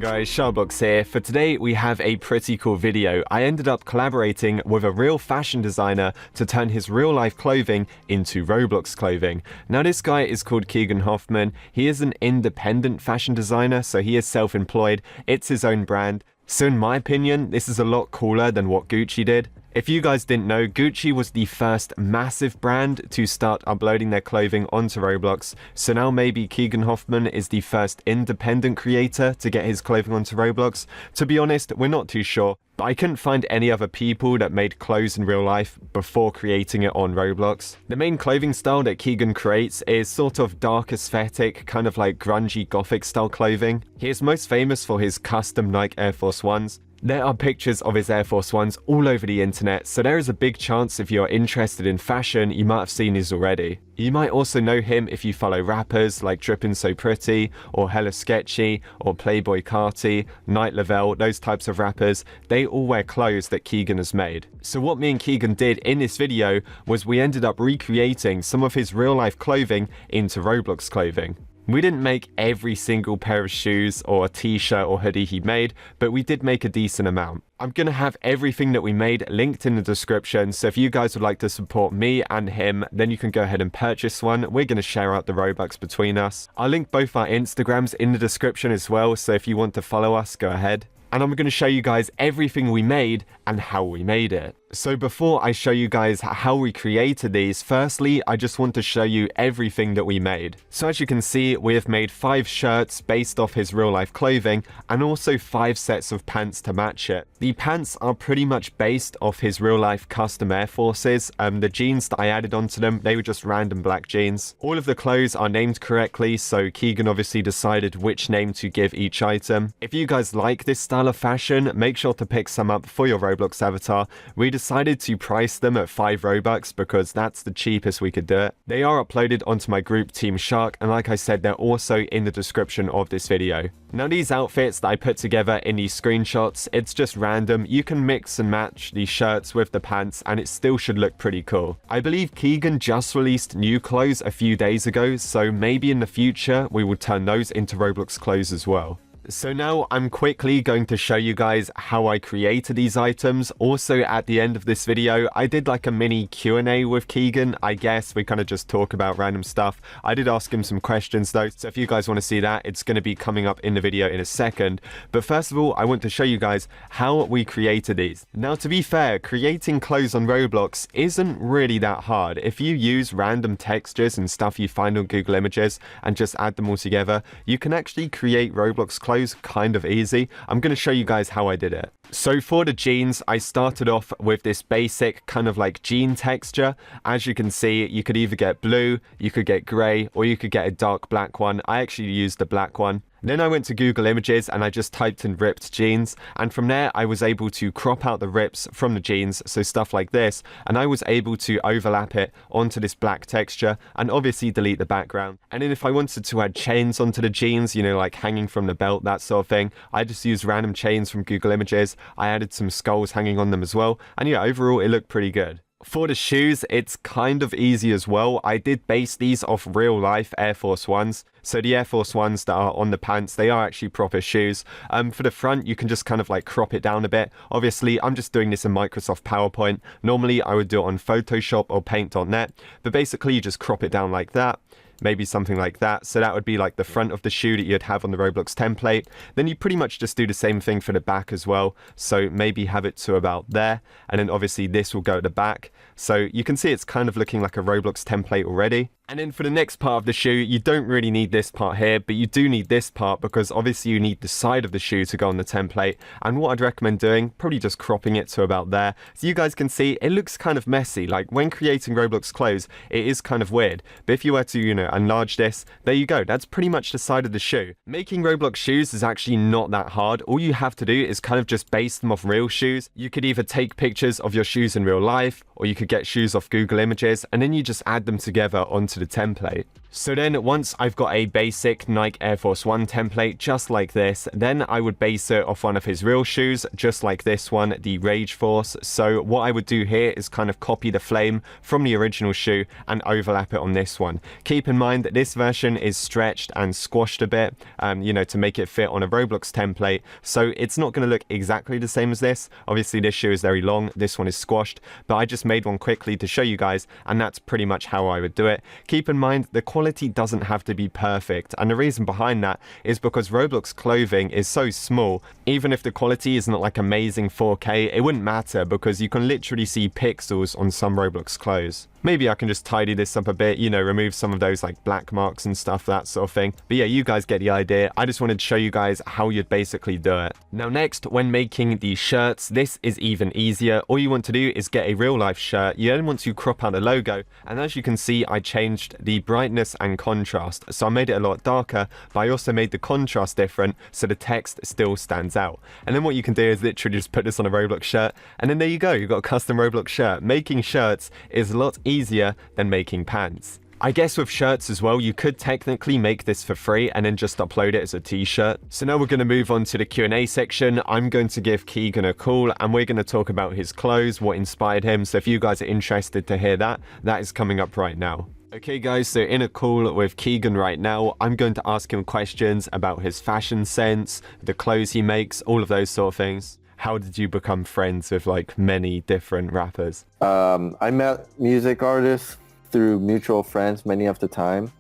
Guys, SharkBlox here. For today we have a pretty cool video. I ended up collaborating with a real fashion designer to turn his real life clothing into Roblox clothing. Now this guy is called Keegan Hoffman. He is an independent fashion designer, so he is self-employed. It's his own brand. So in my opinion, this is a lot cooler than what Gucci did. If you guys didn't know, Gucci was the first massive brand to start uploading their clothing onto Roblox. So now maybe Keegan Hoffman is the first independent creator to get his clothing onto Roblox. To be honest, we're not too sure. But I couldn't find any other people that made clothes in real life before creating it on Roblox. The main clothing style that Keegan creates is sort of dark aesthetic, kind of like grungy gothic style clothing. He is most famous for his custom Nike Air Force Ones. There are pictures of his Air Force Ones all over the internet, so there is a big chance if you're interested in fashion, you might have seen these already. You might also know him if you follow rappers like Drippin' So Pretty, or Hella Sketchy, or Playboy Carti, Night Level, those types of rappers. They all wear clothes that Keegan has made. So what me and Keegan did in this video was we ended up recreating some of his real life clothing into Roblox clothing. We didn't make every single pair of shoes or a t-shirt or hoodie he made, but we did make a decent amount. I'm going to have everything that we made linked in the description, so if you guys would like to support me and him, then you can go ahead and purchase one. We're going to share out the Robux between us. I'll link both our Instagrams in the description as well, so if you want to follow us, go ahead. And I'm going to show you guys everything we made and how we made it. So before I show you guys how we created these, firstly, I just want to show you everything that we made. So as you can see, we have made 5 shirts based off his real life clothing and also 5 sets of pants to match it. The pants are pretty much based off his real life custom Air Forces. The jeans that I added onto them, they were just random black jeans. All of the clothes are named correctly, so Keegan obviously decided which name to give each item. If you guys like this style of fashion, make sure to pick some up for your Roblox avatar. We decided to price them at 5 Robux because that's the cheapest we could do it. They are uploaded onto my group Team Shark, and like I said, they're also in the description of this video. Now these outfits that I put together in these screenshots, it's just random. You can mix and match these shirts with the pants and it still should look pretty cool. I believe Keegan just released new clothes a few days ago, so maybe in the future we will turn those into Roblox clothes as well. So now I'm quickly going to show you guys how I created these items. Also at the end of this video, I did like a mini Q&A with Keegan. I guess we kind of just talk about random stuff. I did ask him some questions though, so if you guys want to see that, it's going to be coming up in the video in a second. But first of all, I want to show you guys how we created these. Now to be fair, creating clothes on Roblox isn't really that hard. If you use random textures and stuff you find on Google Images and just add them all together, you can actually create Roblox clothes kind of easy. I'm going to show you guys how I did it. So for the jeans, I started off with this basic kind of like jean texture. As you can see, you could either get blue, you could get grey, or you could get a dark black one. I actually used the black one. Then I went to Google Images and I just typed in ripped jeans, and from there I was able to crop out the rips from the jeans, so stuff like this, and I was able to overlap it onto this black texture and obviously delete the background. And then if I wanted to add chains onto the jeans, you know, like hanging from the belt, that sort of thing, I just used random chains from Google Images. I added some skulls hanging on them as well, and yeah, overall it looked pretty good. For the shoes, it's kind of easy as well. I did base these off real life Air Force Ones. So the Air Force Ones that are on the pants, they are actually proper shoes. For the front, you can just kind of like crop it down a bit. Obviously, I'm just doing this in Microsoft PowerPoint. Normally, I would do it on Photoshop or Paint.net. But basically, you just crop it down like that. Maybe something like that. So that would be like the front of the shoe that you'd have on the Roblox template. Then you pretty much just do the same thing for the back as well. So maybe have it to about there. And then obviously this will go at the back. So you can see it's kind of looking like a Roblox template already. And then for the next part of the shoe, you don't really need this part here, but you do need this part because obviously you need the side of the shoe to go on the template. And what I'd recommend doing, probably just cropping it to about there. So you guys can see it looks kind of messy. Like when creating Roblox clothes, it is kind of weird. But if you were to, you know, enlarge this, there you go. That's pretty much the side of the shoe. Making Roblox shoes is actually not that hard. All you have to do is kind of just base them off real shoes. You could either take pictures of your shoes in real life, or you could get shoes off Google Images, and then you just add them together onto the template. So then once I've got a basic Nike Air Force One template just like this, then I would base it off one of his real shoes, just like this one, the Rage Force. So what I would do here is kind of copy the flame from the original shoe and overlap it on this one. Keep in mind that this version is stretched and squashed a bit, you know, to make it fit on a Roblox template. So it's not going to look exactly the same as this. Obviously this shoe is very long, this one is squashed, but I just made one quickly to show you guys, and that's pretty much how I would do it. Keep in mind the quality doesn't have to be perfect, and the reason behind that is because Roblox clothing is so small. Even if the quality isn't like amazing 4K, it wouldn't matter because you can literally see pixels on some Roblox clothes. Maybe I can just tidy this up a bit, you know, remove some of those like black marks and stuff, that sort of thing. But yeah, you guys get the idea. I just wanted to show you guys how you'd basically do it. Now next, when making these shirts, this is even easier. All you want to do is get a real life shirt. You then want to crop out the logo. And as you can see, I changed the brightness and contrast. So I made it a lot darker, but I also made the contrast different so the text still stands out. And then what you can do is literally just put this on a Roblox shirt. And then there you go, you've got a custom Roblox shirt. Making shirts is a lot easier than making pants. I guess with shirts as well, you could technically make this for free and then just upload it as a t-shirt. So now we're going to move on to the Q&A section. I'm going to give Keegan a call and we're going to talk about his clothes, what inspired him. So if you guys are interested to hear that, that is coming up right now. Okay guys, so in a call with Keegan right now, I'm going to ask him questions about his fashion sense, the clothes he makes, all of those sort of things. How did you become friends with like many different rappers? I met music artists through mutual friends many of the time.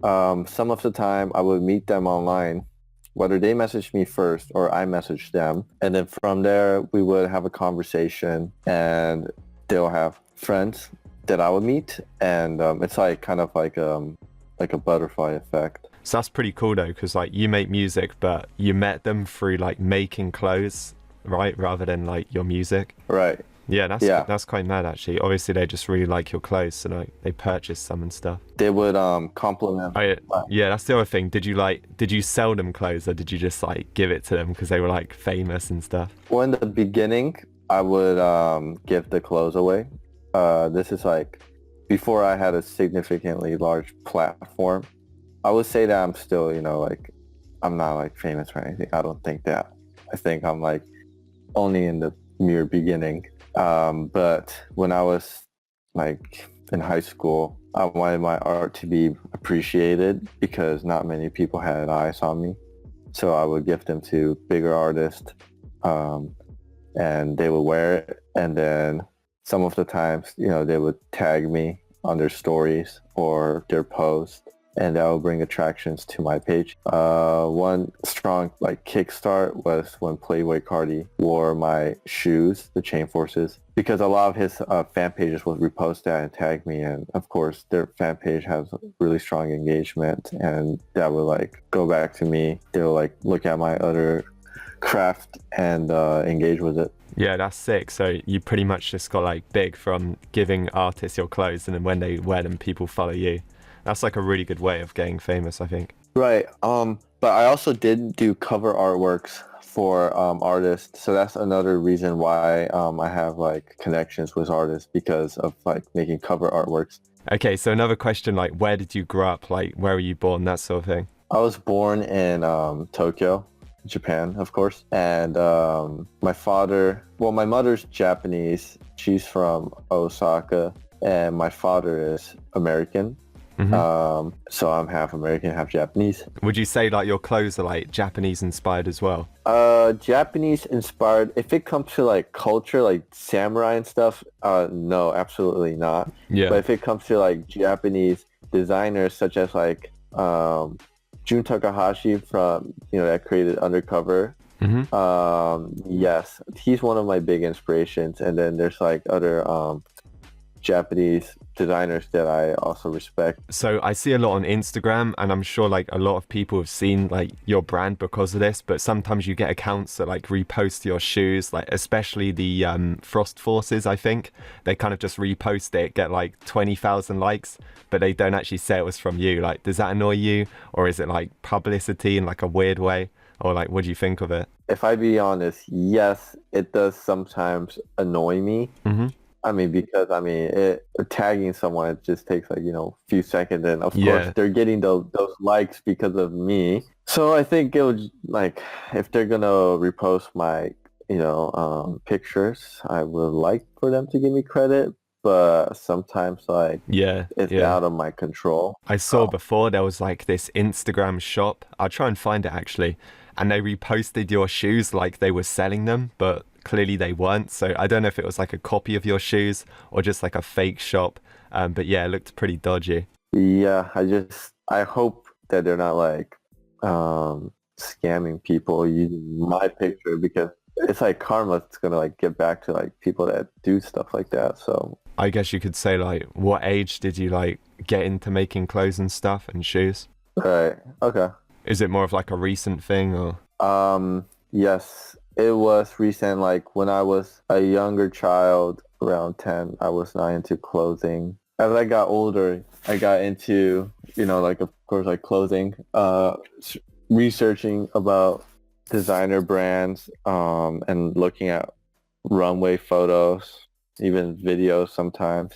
Some of the time I would meet them online, whether they messaged me first or I messaged them. And then from there we would have a conversation and they'll have friends that I would meet. And it's like kind of like a butterfly effect. So that's pretty cool though, because like you make music, but you met them through like making clothes, right? Rather than like your music. Right. Yeah, that's quite mad actually. Obviously they just really like your clothes, so like they purchase some and stuff. They would compliment. Yeah, that's the other thing. Did you sell them clothes or did you just like give it to them because they were like famous and stuff? Well, in the beginning I would give the clothes away. This is like before I had a significantly large platform. I would say that I'm still, you know, like I'm not like famous or anything. I don't think that. I think I'm like only in the mere beginning. But when I was like in high school, I wanted my art to be appreciated because not many people had eyes on me. So I would give them to bigger artists, and they would wear it. And then some of the times, you know, they would tag me on their stories or their posts, and that will bring attractions to my page. One strong like kickstart was when Playboy Cardi wore my shoes, the Chain Forces, because a lot of his fan pages would repost that and tag me, and of course their fan page has really strong engagement, and that would like go back to me. They'll like look at my other craft and engage with it. Yeah, that's sick. So you pretty much just got like big from giving artists your clothes, and then when they wear them, people follow you. That's like a really good way of getting famous, I think. Right. But I also did do cover artworks for artists. So that's another reason why I have like connections with artists, because of like making cover artworks. Okay, so another question, like where did you grow up? Like where were you born? That sort of thing. I was born in Tokyo, Japan, of course. And my mother's Japanese. She's from Osaka. And my father is American. Mm-hmm. So I'm half American, half Japanese. Would you say like your clothes are like Japanese inspired as well? Japanese inspired. If it comes to like culture, like samurai and stuff, no, absolutely not. Yeah. But if it comes to like Japanese designers such as like Jun Takahashi from, you know, that created Undercover. Mm-hmm. Yes, he's one of my big inspirations. And then there's like other Japanese designers that I also respect. So I see a lot on Instagram, and I'm sure like a lot of people have seen like your brand because of this, but sometimes you get accounts that like repost your shoes, like especially the Frost Forces. I think they kind of just repost it, get like 20,000 likes, but they don't actually say it was from you. Like, does that annoy you, or is it like publicity in like a weird way, or like what do you think of it? If I be honest, yes, it does sometimes annoy me. Mm-hmm. I mean, because tagging someone, it just takes like, a few seconds, and of course Yeah. they're getting those likes because of me. So I think it would, like, if they're gonna repost my, pictures, I would like for them to give me credit, but sometimes like Yeah, it's yeah. out of my control. I saw before there was like this Instagram shop. I'll try and find it actually. And they reposted your shoes like they were selling them, but clearly they weren't. So I don't know if it was like a copy of your shoes or just like a fake shop. But yeah, it looked pretty dodgy. Yeah, I hope that they're not like scamming people using my picture, because it's like karma. It's gonna like get back to like people that do stuff like that. So I guess you could say like, what age did you like get into making clothes and stuff and shoes? right, okay. Is it more of like a recent thing or? Yes, it was recent. Like when I was a younger child, around 10, I was not into clothing. As I got older, I got into, like, of course, like clothing, researching about designer brands, and looking at runway photos, even videos sometimes.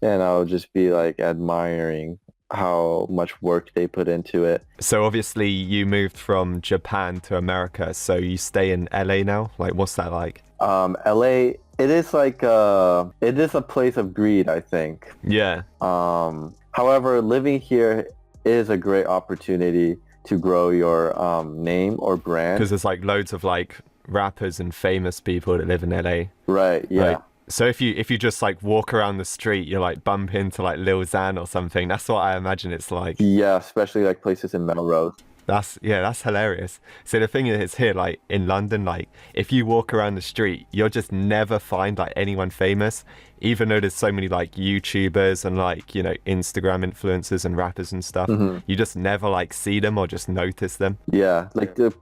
And I would just be like admiring how much work they put into it. So obviously you moved from Japan to America, so you stay in LA now? Like, what's that like? LA, it is like it is a place of greed, I think. Yeah. However, living here is a great opportunity to grow your name or brand. Because there's like loads of like rappers and famous people that live in LA. Right, yeah. Like, so if you just like walk around the street, you like bump into like Lil Xan or something. That's what I imagine it's like. Yeah, especially like places in Melrose. That's hilarious. So the thing is here, like in London, like if you walk around the street, you'll just never find like anyone famous, even though there's so many like YouTubers and like, Instagram influencers and rappers and stuff. You just never like see them or just notice them. Yeah, like the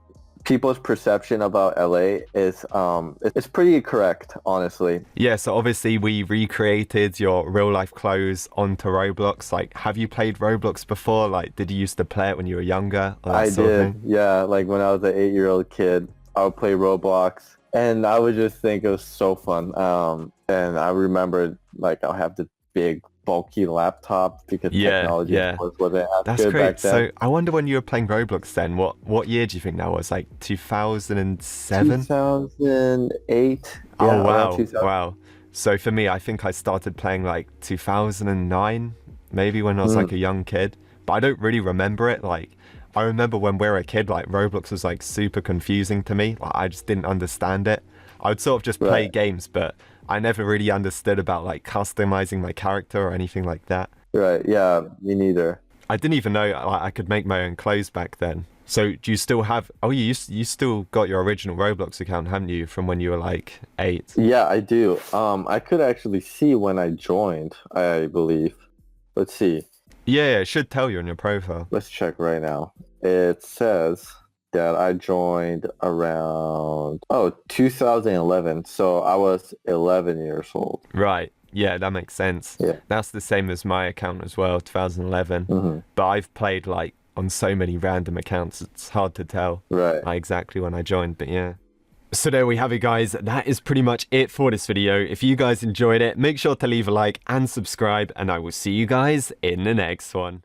people's perception about LA is it's pretty correct, honestly. Yeah, so obviously we recreated your real life clothes onto Roblox. Like, have you played Roblox before? Like, did you used to play it when you were younger? Or that I sort of did, thing? yeah. Like when I was an 8-year-old kid, I would play Roblox, and I would just think it was so fun. And I remember like I'll have the big bulky laptop because technology Yeah. of course wasn't as That's good great. back then. So I wonder when you were playing Roblox then, what year do you think that was? Like 2007? 2008. Oh Yeah, around wow, 2000. wow. So for me, I think I started playing like 2009, maybe when I was like a young kid. But I don't really remember it. Like I remember when we were a kid, like Roblox was like super confusing to me. Like I just didn't understand it. I would sort of just play Right. games, but I never really understood about like customizing my character or anything like that. Right. Yeah, me neither. I didn't even know like, I could make my own clothes back then. So do you still have? Oh, you still got your original Roblox account, haven't you, from when you were like 8? Yeah, I do. I could actually see when I joined, I believe. Let's see. Yeah, it should tell you on your profile. Let's check right now. It says that I joined around 2011. So I was 11 years old. Right. Yeah, that makes sense. Yeah. That's the same as my account as well, 2011. But I've played like on so many random accounts, it's hard to tell Right. like, exactly when I joined, but yeah. So there we have it, guys. That is pretty much it for this video. If you guys enjoyed it, make sure to leave a like and subscribe, and I will see you guys in the next one.